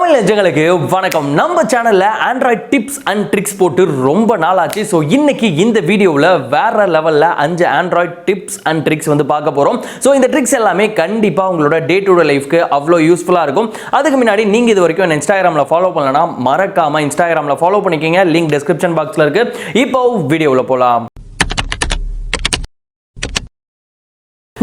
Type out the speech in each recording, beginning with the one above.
தமிழ் நெஞ்சங்களுக்கு வணக்கம். நம்ம சேனல்ல ஆண்ட்ராய்ட் டிப்ஸ் அண்ட் ட்ரிக்ஸ் போட்டு ரொம்ப நாள் ஆச்சு. ஸோ இன்னைக்கு இந்த வீடியோவில் வேற லெவலில் 5 ஆண்ட்ராய்ட் டிப்ஸ் அண்ட் ட்ரிக்ஸ் வந்து பார்க்க போகிறோம். ஸோ இந்த ட்ரிக்ஸ் எல்லாமே கண்டிப்பாக உங்களோட டே டு டே லைஃப்க்கு அவ்வளோ யூஸ்ஃபுல்லாக இருக்கும். அதுக்கு முன்னாடி நீங்கள் இது வரைக்கும் இன்ஸ்டாகிராமில் ஃபாலோ பண்ணலன்னா மறக்காம இன்ஸ்டாகிராமில் ஃபாலோ பண்ணிக்கிங்க. லிங்க் டிஸ்கிரிப்ஷன் பாக்ஸில் இருக்கு. இப்போ வீடியோவில் போகலாம்.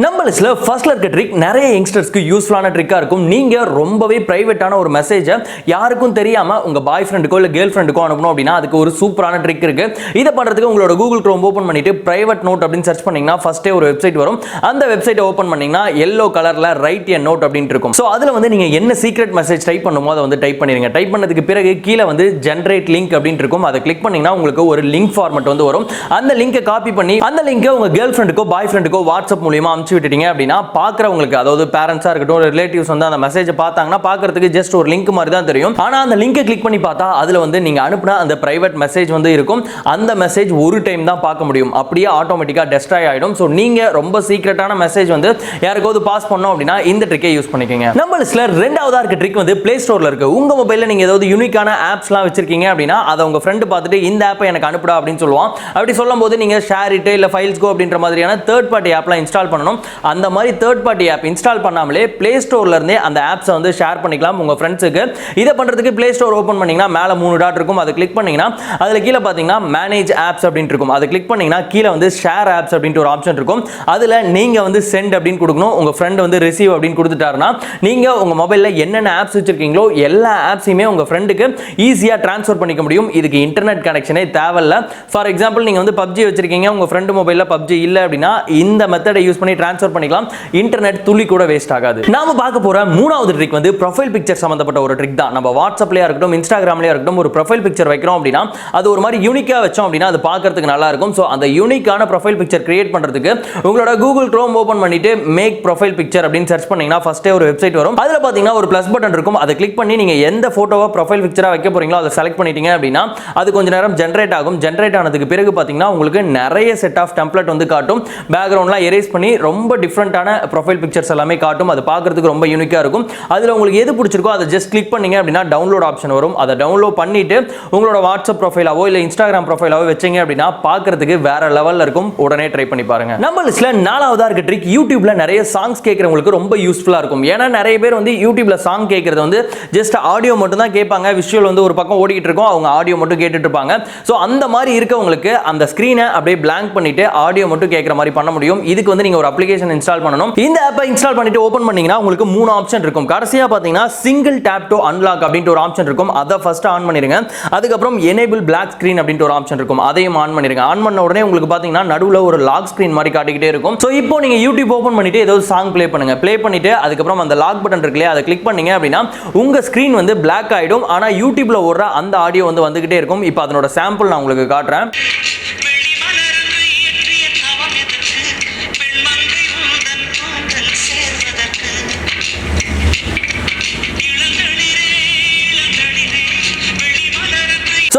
நம்ம லிஸ்ட்ல ஃபர்ஸ்ட்ல இருக்க ட்ரிக் நிறைய யங்ஸ்டர்ஸ்க்கு யூஸ்ஃபுல்லான ட்ரிக்கா இருக்கும். நீங்க ரொம்பவே பிரைவேட்டான ஒரு மெசேஜை யாருக்கும் தெரியாம உங்க பாய் ஃப்ரெண்டுக்கோ இல்ல கேர்ள் ஃப்ரெண்டுக்கோ அனுப்பணும் அப்படின்னா அதுக்கு ஒரு சூப்பரான ட்ரிக் இருக்கு. இதை பண்றதுக்கு உங்களோட கூகுள் குரோம் ஓபன் பண்ணிட்டு பிரைவேட் நோட் அப்படின்னு சர்ச் பண்ணீங்கன்னா ஃபர்ஸ்டே ஒரு வெப்சைட் வரும். அந்த வெப்சைட்டை ஓபன் பண்ணீங்கன்னா எல்லோ கலர்ல ரைட் எ நோட் அப்படின்னு இருக்கும். ஸோ அதுல வந்து நீங்க என்ன சீக்ரெட் மெசேஜ் டைப் பண்ணுமோ அதை வந்து டைப் பண்ணிருங்க. டைப் பண்ணதுக்கு பிறகு கீழே வந்து ஜென்ரேட் லிங்க் அப்படின்னு இருக்கும். அதை கிளிக் பண்ணீங்கன்னா உங்களுக்கு ஒரு லிங்க் ஃபார்மட் வந்து வரும். அந்த லிங்கை காப்பி பண்ணி அந்த லிங்கை உங்க கேர்ள் ஃப்ரெண்டுக்கோ பாய் ஃப்ரெண்டுக்கோ வாட்ஸ்அப் மூலியமா விட்டுட்டீங்க அப்படின்னா பாக்குறவங்களுக்கு, அதாவது பேரண்ட்ஸா இருக்கட்டும் ரிலேட்டிவ்ஸ் வந்து அந்த மெசேஜ் பார்த்தாங்கன்னா பார்க்கிறதுக்கு ஜஸ்ட் ஒரு லிங்க் மாதிரி தான் தெரியும். ஆனா அந்த லிங்கை கிளிக் பண்ணி பார்த்தா அதுல வந்து நீங்க அனுப்புன அந்த பிரைவேட் மெசேஜ் வந்து இருக்கும். அந்த மெசேஜ் ஒரு டைம் தான் பார்க்க முடியும். அப்படியே ஆட்டோமேட்டிக்கா டெஸ்ட்ராய் ஆயிடும். ஸோ நீங்க ரொம்ப சீக்ரெட்டான மெசேஜ் வந்து யாருக்காவது பாஸ் பண்ணோம் அப்படின்னா இந்த ட்ரிக்கை யூஸ் பண்ணிக்கோங்க. நம்ம லிஸ்ட்ல ரெண்டாவதா இருக்க ட்ரிக் வந்து பிளே ஸ்டோர்ல இருக்கு. உங்க மொபைல்ல நீங்க ஏதாவது யூனிக்கான ஆப்ஸ்லாம் வச்சிருக்கீங்க அப்படின்னா அதை உங்க ஃப்ரெண்ட் பார்த்துட்டு இந்த ஆப்பை எனக்கு அனுப்புடா அப்படின்னு சொல்லுவான். அப்படி சொல்லும் போது நீங்க ஷேர் இட் இல்ல ஃபைல்ஸ் கோ அப்படின்ற மாதிரியான தேர்ட் பார்ட்டி ஆப்லாம் இன்ஸ்டால் பண்ணணும். அந்த மாதிரி தேர்ட் பார்ட்டி ஆப் இன்ஸ்டால் பண்ணாமலே பிளே ஸ்டோர்ல இருந்தே அந்த ஆப்ஸை வந்து ஷேர் பண்ணிக்கலாம் உங்க ஃப்ரெண்ட்ஸுக்கு. இதை பண்றதுக்கு பிளே ஸ்டோர் ஓபன் பண்ணீங்கன்னா மேல 3 டாட் இருக்கும். அதை கிளிக் பண்ணீங்கன்னா அதுல கீழே பாத்தீங்கன்னா மேனேஜ் ஆப்ஸ் அப்படின்னு இருக்கும். அதை கிளிக் பண்ணீங்கன்னா கீழே வந்து ஷேர் ஆப்ஸ் அப்படின்ற ஒரு ஆப்ஷன் இருக்கும். அதுல நீங்க வந்து சென்ட் அப்படின்னு கொடுக்கணும். உங்க ஃப்ரெண்ட் வந்து ரிசீவ் அப்படின்னு கொடுத்துட்டாருன்னா நீங்க உங்க மொபைல்ல என்னென்ன ஆப்ஸ் வச்சிருக்கீங்களோ எல்லா ஆப்ஸையுமே உங்க ஃப்ரெண்டுக்கு ஈஸியா டிரான்ஸ்ஃபர் பண்ணிக்க முடியும். இதுக்கு இன்டர்நெட் கனெக்ஷனே தேவையில்ல. ஃபார் எக்ஸாம்பிள் நீங்க வந்து PUBG வச்சிருக்கீங்க, உங்க ஃப்ரெண்ட் மொபைல்ல PUBG இல்ல அப்படின்னா இந்த மெத்தடை யூஸ் பண்ணி டிரான்ஸ்ஃபர் பண்ணிக்கலாம். இன்டர்நெட் துளி கூட வேஸ்ட் ஆகாது. நாம பார்க்க போற மூணாவது ட்ரிக் வந்து ப்ரொஃபைல் பிக்சர் சம்பந்தப்பட்ட ஒரு ட்ரிக் தான். நம்ம வாட்ஸ்அப்லயா இருக்கட்டும் இன்ஸ்டாகிராம்லயா இருக்கட்டும் ஒரு ப்ரொஃபைல் பிக்சர் வைக்கிறோம் அப்படின்னா அது ஒரு மாதிரி யூனிக்கா வச்சோம் அப்படின்னா அது பார்க்கிறதுக்கு நல்லா இருக்கும். சோ அந்த யூனிக்கான ப்ரொஃபைல் பிக்சர் கிரியேட் பண்றதுக்கு உங்களோட கூகுள் குரோம் ஓபன் பண்ணிட்டு மேக் ப்ரொஃபைல் பிக்சர் அப்படின்னு சர்ச் பண்ணீங்கன்னா ஃபர்ஸ்டே ஒரு வெப்சைட் வரும். அதுல பாத்தீங்கன்னா ஒரு பிளஸ் பட்டன் இருக்கும். அதை கிளிக் பண்ணி நீங்க எந்த போட்டோவை ப்ரொஃபைல் பிக்சரா வைக்க போறீங்களோ அதை செலக்ட் பண்ணிட்டீங்க அப்படின்னா அது கொஞ்ச நேரம் ஜெனரேட் ஆகும். ஜெனரேட் ஆனதுக்கு பிறகு பாத்தீங்கன்னா உங்களுக்கு நிறைய செட் ஆஃப் டெம்ப்ளேட் வந்து காட்டும். பேக்ரவுண்ட்லாம் எரேஸ் பண்ணி ரொம்ப டிஃபரெண்டான ப்ரொஃபைல் பிக்சர்ஸ் எல்லாமே காட்டும். அது பார்க்கிறதுக்கு ரொம்ப யூனிக்கா இருக்கும். அதுல உங்களுக்கு எது பிடிச்சிருக்கோ அதை ஜஸ்ட் கிளிக் பண்ணீங்க அப்படின்னா டவுன்லோட் ஆப்ஷன் வரும். அதை டவுன்லோட் பண்ணிட்டு உங்களோட வாட்ஸ்அப் ப்ரொஃபைலாவோ இல்ல இன்ஸ்டாகிராம் ப்ரொஃபைலாவோ வச்சீங்க அப்படின்னா பார்க்கிறதுக்கு வேற லெவல்ல இருக்கும். உடனே ட்ரை பண்ணி பாருங்க. நம்ம லிஸ்ட்ல நாலாவதா இருக்க ட்ரிக் யூடியூப்ல நிறைய சாங்ஸ் கேட்கறவங்களுக்கு ரொம்ப யூஸ்ஃபுல்லா இருக்கும். ஏன்னா நிறைய பேர் வந்து யூடியூப்ல சாங் கேட்கறது வந்து ஜஸ்ட் ஆடியோ மட்டும் தான் கேட்பாங்க. விஷுவல் வந்து ஒரு பக்கம் ஓடிக்கிட்டு இருக்கும். அவங்க ஆடியோ மட்டும் கேட்டுட்டு இருப்பாங்க. ஸோ அந்த மாதிரி இருக்கவங்களுக்கு அந்த ஸ்கிரீனை அப்படியே பிளாங்க் பண்ணிட்டு ஆடியோ மட்டும் கேட்கற மாதிரி பண்ண முடியும். இதுக்கு வந்து நீங்க ஒரு அப்ளிகேஷன் இன்ஸ்டால் பண்ணணும். இந்த ஆப்பை இன்ஸ்டால் பண்ணிட்டு ஓபன் பண்ணீங்கன்னா உங்களுக்கு 3 ஆப்ஷன் இருக்கும். கடைசியா பாத்தீங்கன்னா சிங்கிள் டேப் டு அன்லாக் அப்படின்ற ஒரு ஆப்ஷன் இருக்கும். அதை ஃபர்ஸ்ட் ஆன் பண்ணிருங்க. அதுக்கப்புறம் எனேபிள் பிளாக் ஸ்கிரீன் அப்படின்ற ஒரு ஆப்ஷன் இருக்கும். அதையும் ஆன் பண்ணிருங்க. ஆன் பண்ண உடனே உங்களுக்கு பாத்தீங்கன்னா நடுவுல ஒரு லாக் ஸ்கிரீன் மாதிரி காட்டிக்கிட்டே இருக்கும். சோ இப்போ நீங்க யூடியூப் ஓபன் பண்ணிட்டு ஏதோ சாங் ப்ளே பண்ணுங்க. ப்ளே பண்ணிட்டு அதுக்கப்புறம் அந்த லாக் பட்டன் இருக்குல்ல அதை கிளிக் பண்ணீங்க அப்படின்னா உங்க ஸ்கிரீன் வந்து பிளாக் ஆயிடும். ஆனா யூடியூப்ல ஓடுற அந்த ஆடியோ வந்து வந்துகிட்டே இருக்கும். இப்போ அதனோட சாம்பிள் நான் உங்களுக்கு காட்டுறேன்.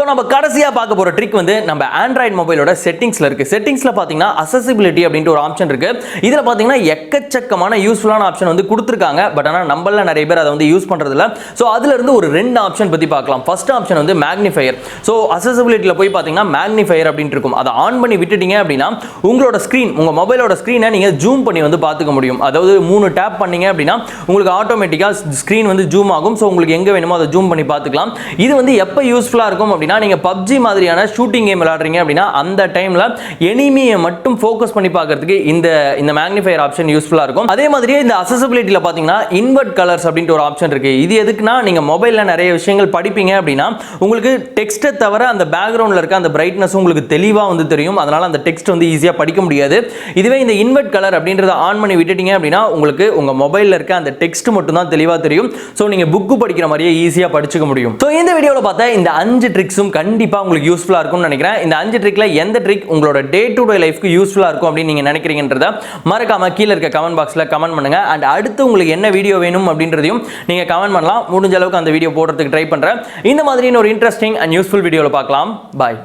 நம்ம கடைசியா பார்க்க போற ட்ரிக் வந்து நம்ம ஆண்ட்ராய்டு மொபைலோட செட்டிங்ஸ்ல இருக்கு. செட்டிங்ஸ்ல பாத்தீங்கன்னா அக்சஸிபிலிட்டி அப்படின்ற ஒரு ஆப்ஷன் இருக்கு. இதுல பாத்தீங்கன்னா எக்கச்சக்கமான யூஸ்ஃபுல்லான ஆப்ஷன் வந்து கொடுத்திருக்காங்க. பட் ஆனா நம்மள நிறைய பேர் அதை வந்து யூஸ் பண்றது இல்ல. சோ அதுல இருந்து ஒரு 2 ஆப்ஷன் பத்தி பார்க்கலாம். ஃபர்ஸ்ட் ஆப்ஷன் வந்து மேக்னிஃபையர். சோ அக்சஸிபிலிட்டில போய் பாத்தீங்கன்னா மேக்னிஃபையர் அப்படினு இருக்கும். அதை ஆன் பண்ணி விட்டுட்டீங்க அப்படின்னா உங்களோட ஸ்கிரீன், உங்க மொபைலோட ஸ்கிரீனை நீங்க ஜூம் பண்ணி வந்து பாத்துக்க முடியும். அதாவது 3 டேப் பண்ணீங்க அப்படின்னா உங்களுக்கு ஆட்டோமேட்டிக்கா ஸ்கிரீன் வந்து ஜூம் ஆகும். சோ உங்களுக்கு எங்க வேணுமோ அதை ஜூம் பண்ணி பாத்துக்கலாம். இது வந்து எப்ப யூஸ்ஃபுல்லா இருக்கும் அப்படின்னா நீங்க PUBG மாதிரியான ஷூட்டிங் கேம் விளையாடுறீங்க அப்படின்னா அந்த டைம்ல எனிமியை மட்டும் ஃபோக்கஸ் பண்ணி பார்க்கிறதுக்கு இந்த மேக்னிஃபையர் ஆப்ஷன் யூஸ்ஃபுல்லா இருக்கும். அதே மாதிரி இந்த அக்சஸிபிலிட்டில பாத்தீங்கன்னா இன்வெர்ட் கலர்ஸ் அப்படின்ற ஒரு ஆப்ஷன் இருக்கு. இது எதுக்குன்னா நீங்க மொபைல்ல நிறைய விஷயங்கள் படிப்பீங்க அப்படின்னா உங்களுக்கு டெக்ஸ்ட்டை தவிர அந்த பேக்ரவுண்ட்ல இருக்க அந்த பிரைட்னஸ் உங்களுக்கு தெளிவா வந்து தெரியும். அதனால அந்த டெக்ஸ்ட் வந்து ஈஸியா படிக்க முடியாது. இதுவே இந்த இன்வெர்ட் கலர் அப்படின்றத ஆன் பண்ணி விட்டுட்டீங்க அப்படின்னா உங்களுக்கு உங்க மொபைல்ல இருக்க அந்த டெக்ஸ்ட் மட்டும் தான் தெளிவா தெரியும். சோ நீங்க புக் படிக்கிற மாதிரியே ஈஸியா படிச்சுக்க முடியும். சோ இந்த வீடியோல பார்த்தா இந்த 5 ட்ரிக்ஸும் கண்டிப்பா உங்களுக்கு யூஸ்ஃபுல்லா இருக்கும்னு நினைக்கிறேன். இந்த 5 ட்ரிக்ல எந்த ட்ரிக் உங்களோட டே டு டே லைஃப்க்கு யூஸ்ஃபுல்லா இருக்கும் அப்படின்னு நீங்க நினைக்கிறீங்கன்றத மறக்காம கீழ இருக்க கமெண்ட் பாக்ஸ்ல கமெண்ட் பண்ணுங்க. அண்ட் அடுத்து உங்களுக்கு என்ன வீடியோ வேணும் அப்படின்றதையும் நீங்க கமெண்ட் பண்ணலாம். முடிஞ்ச அளவுக்கு அந்த வீடியோ போடுறதுக்கு ட்ரை பண்றேன். இந்த மாதிரி ஒரு இன்ட்ரெஸ்டிங் அண்ட் யூஸ்ஃபுல் வீடியோல பார்க்கலாம். பாய்.